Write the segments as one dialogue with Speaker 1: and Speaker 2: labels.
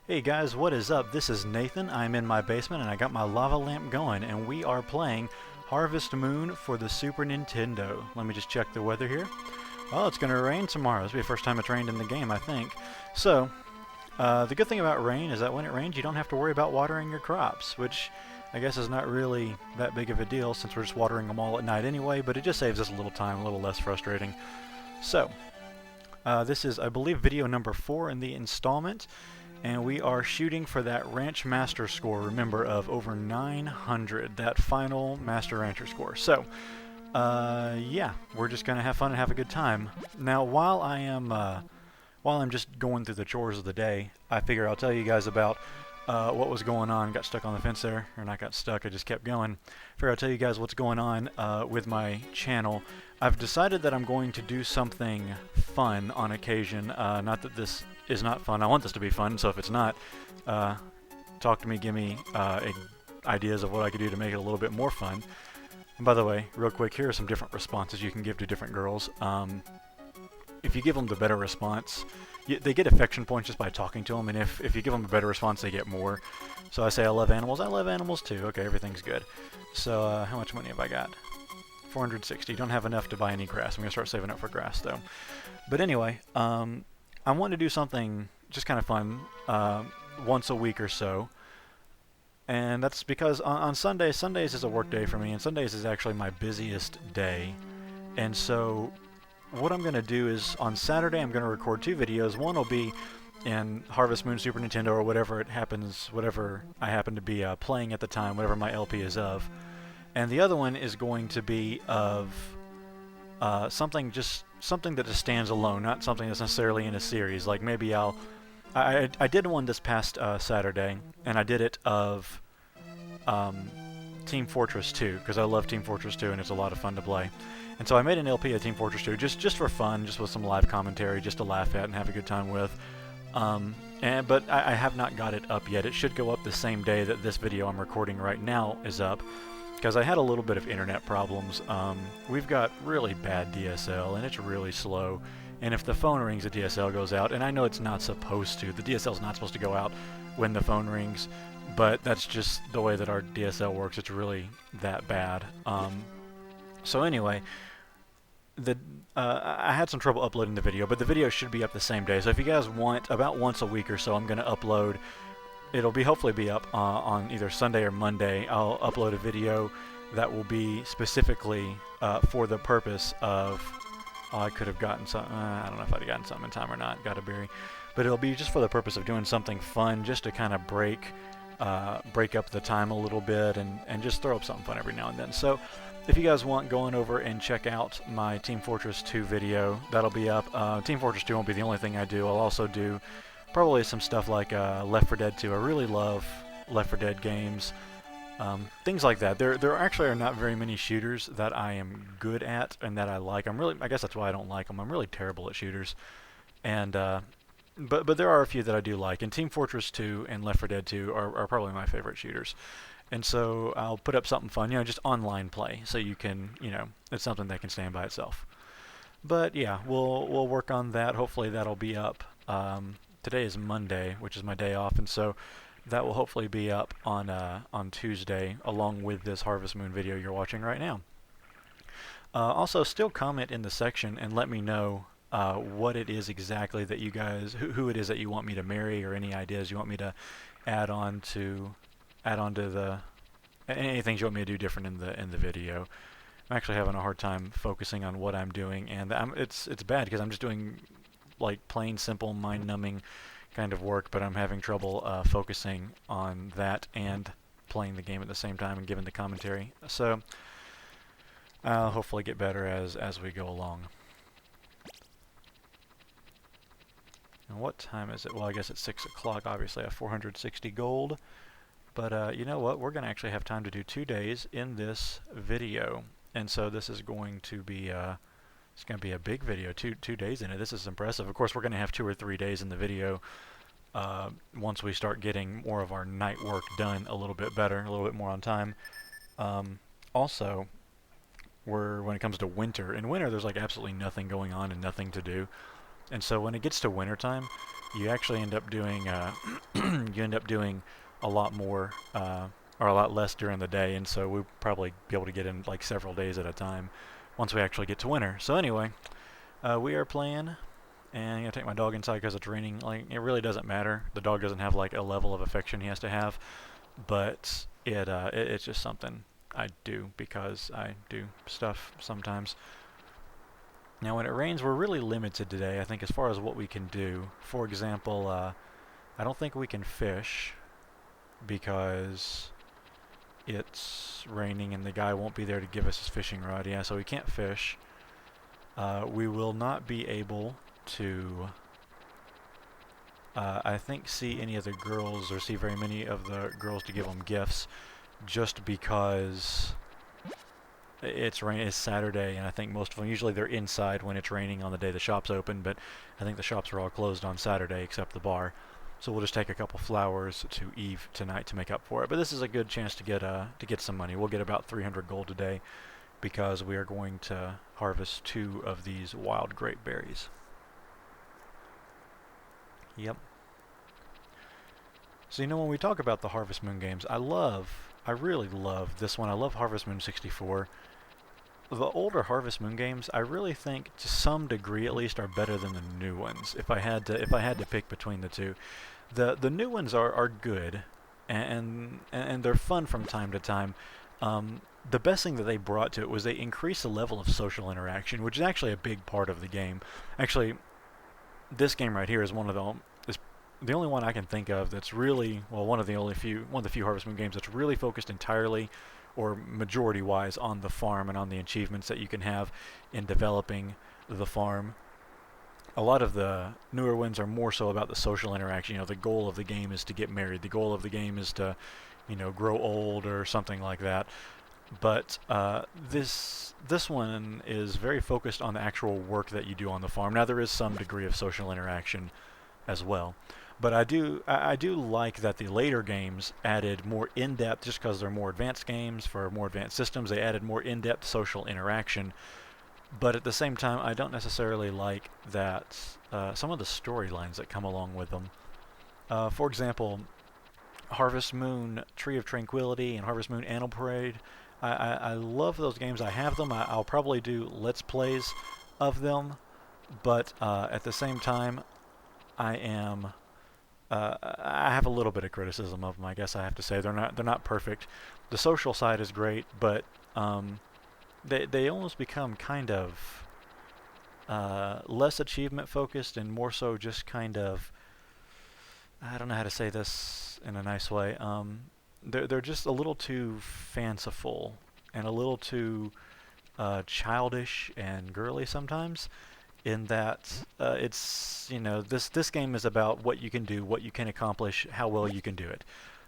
Speaker 1: Hey guys, what is up? This is Nathan. I'm in my basement and I got my lava lamp going and we are playing Harvest Moon for the Super Nintendo. Let me just check the weather here. Well, it's going to rain tomorrow. This will be the first time it's rained in the game, I think. So, the good thing about rain is that when it rains you don't have to worry about watering your crops, which I guess is not really that big of a deal since we're just watering them all at night anyway, but it just saves us a little time, a little less frustrating. So, this is, I believe, video number 4 in the installment. And we are shooting for that Ranch Master score, remember, of over 900, that final Master Rancher score. So, yeah, we're just going to have fun and have a good time. Now, while I'm just going through the chores of the day, I figure I'll tell you guys about what was going on. Got stuck on the fence there, or not got stuck, I just kept going. Figure I'll tell you guys what's going on with my channel. I've decided that I'm going to do something fun on occasion. Not that this is not fun. I want this to be fun, so if it's not, talk to me, give me ideas of what I could do to make it a little bit more fun. And by the way, real quick, here are some different responses you can give to different girls. If you give them the better response, they get affection points just by talking to them, and if you give them a better response, they get more. So I say I love animals too. Okay, everything's good. So how much money have I got? 460. Don't have enough to buy any grass. I'm going to start saving up for grass, though. But anyway, I want to do something just kind of fun once a week or so. And that's because on Sundays is a work day for me, and Sundays is actually my busiest day. And so what I'm going to do is on Saturday I'm going to record 2 videos. One will be in Harvest Moon Super Nintendo or whatever I happen to be playing at the time, whatever my LP is of. And the other one is going to be of something that just stands alone, not something that's necessarily in a series. Like maybe I did one this past Saturday, and I did it of Team Fortress 2, because I love Team Fortress 2 and it's a lot of fun to play. And so I made an LP of Team Fortress 2 just for fun, just with some live commentary, just to laugh at and have a good time with. But I have not got it up yet. It should go up the same day that this video I'm recording right now is up, because I had a little bit of internet problems. We've got really bad DSL, and it's really slow. And if the phone rings, the DSL goes out. And I know it's not supposed to. The DSL is not supposed to go out when the phone rings, but that's just the way that our DSL works. It's really that bad. So anyway, I had some trouble uploading the video, but the video should be up the same day. So if you guys want, about once a week or so, I'm going to upload. It'll hopefully be up on either Sunday or Monday. I'll upload a video that will be specifically for the purpose of... I could have gotten some... I don't know if I'd have gotten something in time or not. Got a berry. But it'll be just for the purpose of doing something fun, just to kind of break up the time a little bit and just throw up something fun every now and then. So if you guys want, go on over and check out my Team Fortress 2 video. That'll be up. Team Fortress 2 won't be the only thing I do. I'll also do probably some stuff like Left 4 Dead 2. I really love Left 4 Dead games. Things like that. There actually are not very many shooters that I am good at and that I like. I guess that's why I don't like them. I'm really terrible at shooters. And but there are a few that I do like. And Team Fortress 2 and Left 4 Dead 2 are probably my favorite shooters. And so I'll put up something fun, just online play, so you can, it's something that can stand by itself. But yeah, we'll work on that. Hopefully that'll be up. Today is Monday, which is my day off, and so that will hopefully be up on Tuesday, along with this Harvest Moon video you're watching right now. Also, still comment in the section and let me know what it is exactly that you guys, who it is that you want me to marry, or any ideas you want me to add on to the any things you want me to do different in the video. I'm actually having a hard time focusing on what I'm doing, and it's bad because I'm just doing like plain simple mind-numbing kind of work, but I'm having trouble focusing on that and playing the game at the same time and giving the commentary. So I'll hopefully get better as we go along. And what time is it? Well, I guess it's 6 o'clock. Obviously I have 460 gold, but you know what? We're going to actually have time to do 2 days in this video, and so this is going to be it's going to be a big video, two days in it. This is impressive. Of course, we're going to have 2 or 3 days in the video once we start getting more of our night work done a little bit better, a little bit more on time. Also, when it comes to winter, in winter there's like absolutely nothing going on and nothing to do. And so when it gets to wintertime, you actually end up doing you end up doing a lot more or a lot less during the day, and so we'll probably be able to get in like several days at a time once we actually get to winter. So anyway, we are playing, and I'm gonna take my dog inside because it's raining. Like, it really doesn't matter. The dog doesn't have like a level of affection he has to have, but it's just something I do because I do stuff sometimes. Now, when it rains, we're really limited today, I think, as far as what we can do. For example, I don't think we can fish because it's raining and the guy won't be there to give us his fishing rod. Yeah, so we can't fish. We will not be able to, I think, see any of the girls or see very many of the girls to give them gifts, just because it's Saturday, and I think most of them, usually they're inside when it's raining on the day the shop's open, but I think the shops are all closed on Saturday except the bar. So we'll just take a couple flowers to Eve tonight to make up for it. But this is a good chance to get some money. We'll get about 300 gold today because we are going to harvest 2 of these wild grape berries. Yep. So, you know, when we talk about the Harvest Moon games, I really love this one. I love Harvest Moon 64. The older Harvest Moon games, I really think, to some degree at least, are better than the new ones. If I had to pick between the two, the new ones are good, and they're fun from time to time. The best thing that they brought to it was they increased the level of social interaction, which is actually a big part of the game. Actually, this game right here is the only one I can think of that's really, well, one of the few Harvest Moon games that's really focused entirely or majority-wise on the farm and on the achievements that you can have in developing the farm. A lot of the newer ones are more so about the social interaction. You know, the goal of the game is to get married. The goal of the game is to, you know, grow old or something like that. But this one is very focused on the actual work that you do on the farm. Now, there is some degree of social interaction as well. But I do like that the later games added more in-depth, just because they're more advanced games for more advanced systems, they added more in-depth social interaction. But at the same time, I don't necessarily like that some of the storylines that come along with them. For example, Harvest Moon Tree of Tranquility and Harvest Moon Animal Parade. I love those games. I have them. I'll probably do Let's Plays of them. But at the same time, I have a little bit of criticism of them, I guess I have to say. They're not perfect. The social side is great, but they almost become kind of less achievement focused and more so just kind of, I don't know how to say this in a nice way. They're just a little too fanciful and a little too childish and girly sometimes. In that it's, you know, this game is about what you can do, what you can accomplish, how well you can do it.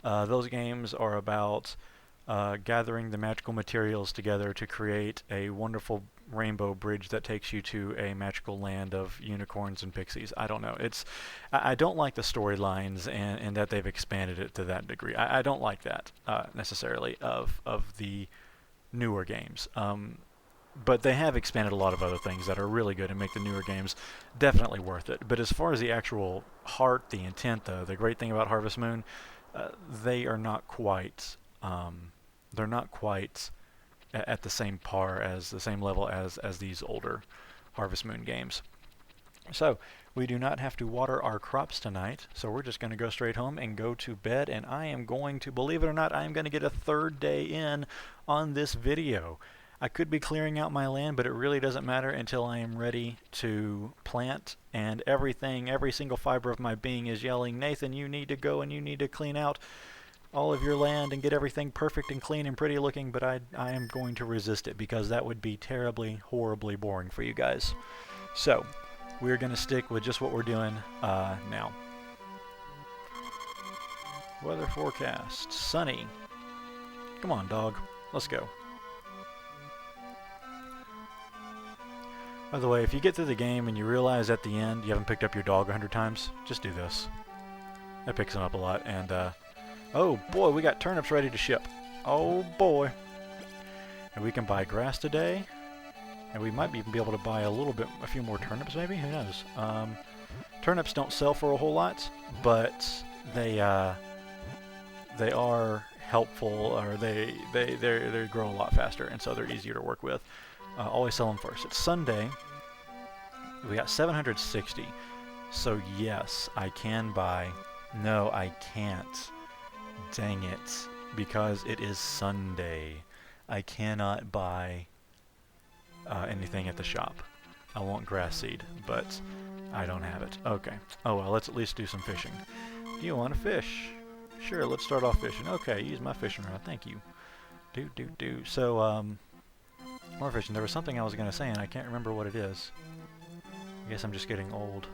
Speaker 1: Those games are about gathering the magical materials together to create a wonderful rainbow bridge that takes you to a magical land of unicorns and pixies. I don't know. I don't like the storylines and that they've expanded it to that degree. I don't like that necessarily of the newer games. But they have expanded a lot of other things that are really good and make the newer games definitely worth it. But as far as the actual heart, the intent, the great thing about Harvest Moon, they are not quite at the same par as the same level as these older Harvest Moon games. So we do not have to water our crops tonight, so we're just going to go straight home and go to bed, and I am going to, believe it or not, I am going to get a 3rd day in on this video. I could be clearing out my land, but it really doesn't matter until I am ready to plant, and every single fiber of my being is yelling, Nathan, you need to go and you need to clean out all of your land and get everything perfect and clean and pretty looking, but I am going to resist it because that would be terribly, horribly boring for you guys. So, we're going to stick with just what we're doing now. Weather forecast, sunny. Come on, dog, let's go. By the way, if you get through the game and you realize at the end you haven't picked up your dog 100 times, just do this. That picks him up a lot, and oh boy, we got turnips ready to ship. Oh boy. And we can buy grass today. And we might even be able to buy a few more turnips maybe, who knows. Turnips don't sell for a whole lot, but they are helpful, or they grow a lot faster, and so they're easier to work with. Always sell them first. It's Sunday. We got 760. So yes, I can buy. No, I can't. Dang it. Because it is Sunday. I cannot buy anything at the shop. I want grass seed, but I don't have it. Okay. Oh well, let's at least do some fishing. Do you want to fish? Sure, let's start off fishing. Okay, use my fishing rod. Thank you. So, more fishing. There was something I was going to say, and I can't remember what it is. I guess I'm just getting old.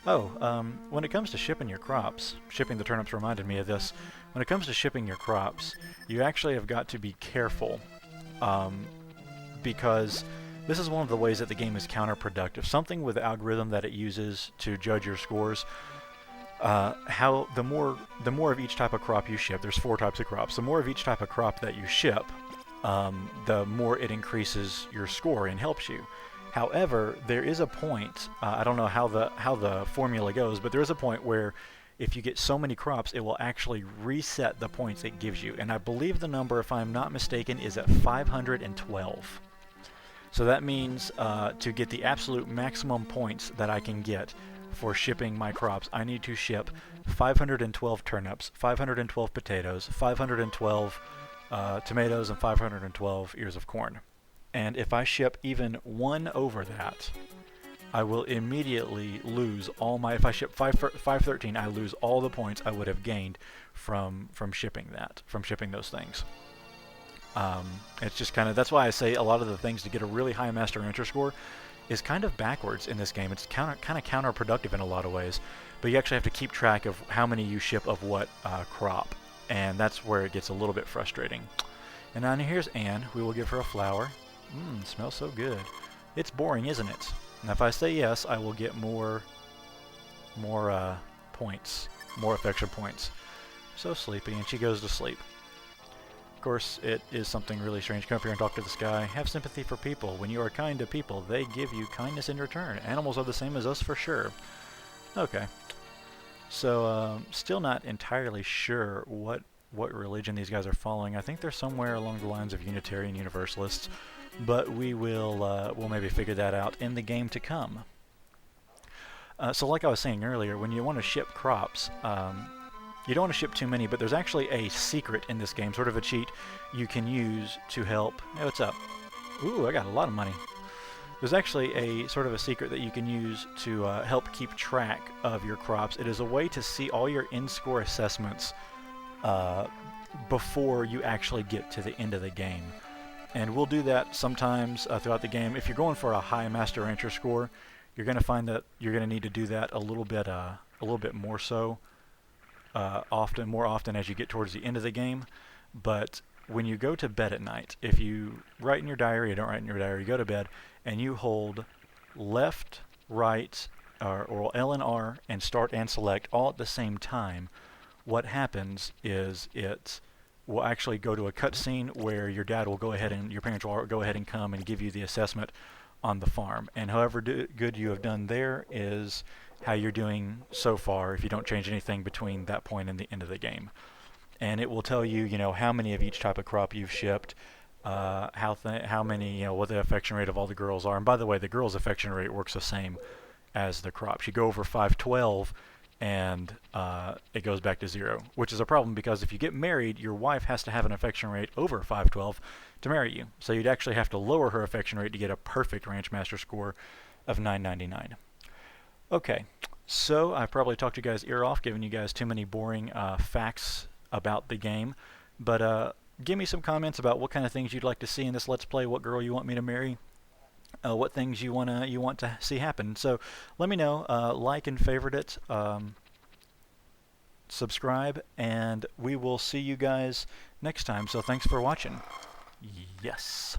Speaker 1: Oh, when it comes to shipping your crops, shipping the turnips reminded me of this. When it comes to shipping your crops, you actually have got to be careful, because this is one of the ways that the game is counterproductive. Something with the algorithm that it uses to judge your scores. How the more of each type of crop you ship, there's 4 types of crops. The more of each type of crop that you ship, the more it increases your score and helps you. However, there is a point, I don't know how the formula goes, but there is a point where if you get so many crops, it will actually reset the points it gives you. And I believe the number, if I'm not mistaken, is at 512. So that means to get the absolute maximum points that I can get for shipping my crops, I need to ship 512 turnips, 512 potatoes, 512 tomatoes, and 512 ears of corn. And if I ship even one over that, I will immediately lose all my... If I ship 513, I lose all the points I would have gained from shipping those things. It's just kind of... That's why I say a lot of the things to get a really high Master Rancher score is kind of backwards in this game. It's kind of counterproductive in a lot of ways, but you actually have to keep track of how many you ship of what crop, and that's where it gets a little bit frustrating. And now here's Anne. We will give her a flower. Smells so good. It's boring, isn't it? And if I say yes, I will get more points, more affection points. So sleepy, and she goes to sleep. Of course, it is something really strange. Come up here and talk to the sky. Have sympathy for people. When you are kind to people, they give you kindness in return. Animals are the same as us for sure. Okay. So, still not entirely sure what religion these guys are following. I think they're somewhere along the lines of Unitarian Universalists, but we'll maybe figure that out in the game to come. So like I was saying earlier, when you want to ship crops, you don't want to ship too many, but there's actually a secret in this game, sort of a cheat you can use to help... Hey, what's up? Ooh, I got a lot of money. There's actually a sort of a secret that you can use to help keep track of your crops. It is a way to see all your in-score assessments before you actually get to the end of the game. And we'll do that sometimes throughout the game. If you're going for a high Master Rancher score, you're going to find that you're going to need to do that a little bit more so, more often as you get towards the end of the game. But when you go to bed at night, if you write in your diary, or don't write in your diary, you go to bed and you hold left, right, or L and R and start and select all at the same time, what happens is it will actually go to a cutscene where your dad will go ahead and your parents will go ahead and come and give you the assessment on the farm. And however good you have done there is how you're doing so far if you don't change anything between that point and the end of the game. And it will tell you, how many of each type of crop you've shipped, how many, what the affection rate of all the girls are. And by the way, the girls' affection rate works the same as the crops. You go over 512 and it goes back to 0, which is a problem because if you get married, your wife has to have an affection rate over 512 to marry you. So you'd actually have to lower her affection rate to get a perfect Ranch Master score of 999. Okay, so I probably talked you guys' ear off, giving you guys too many boring facts about the game, but give me some comments about what kind of things you'd like to see in this Let's Play, what girl you want me to marry, what things you want to see happen. So let me know, like and favorite it, subscribe, and we will see you guys next time. So thanks for watching. Yes.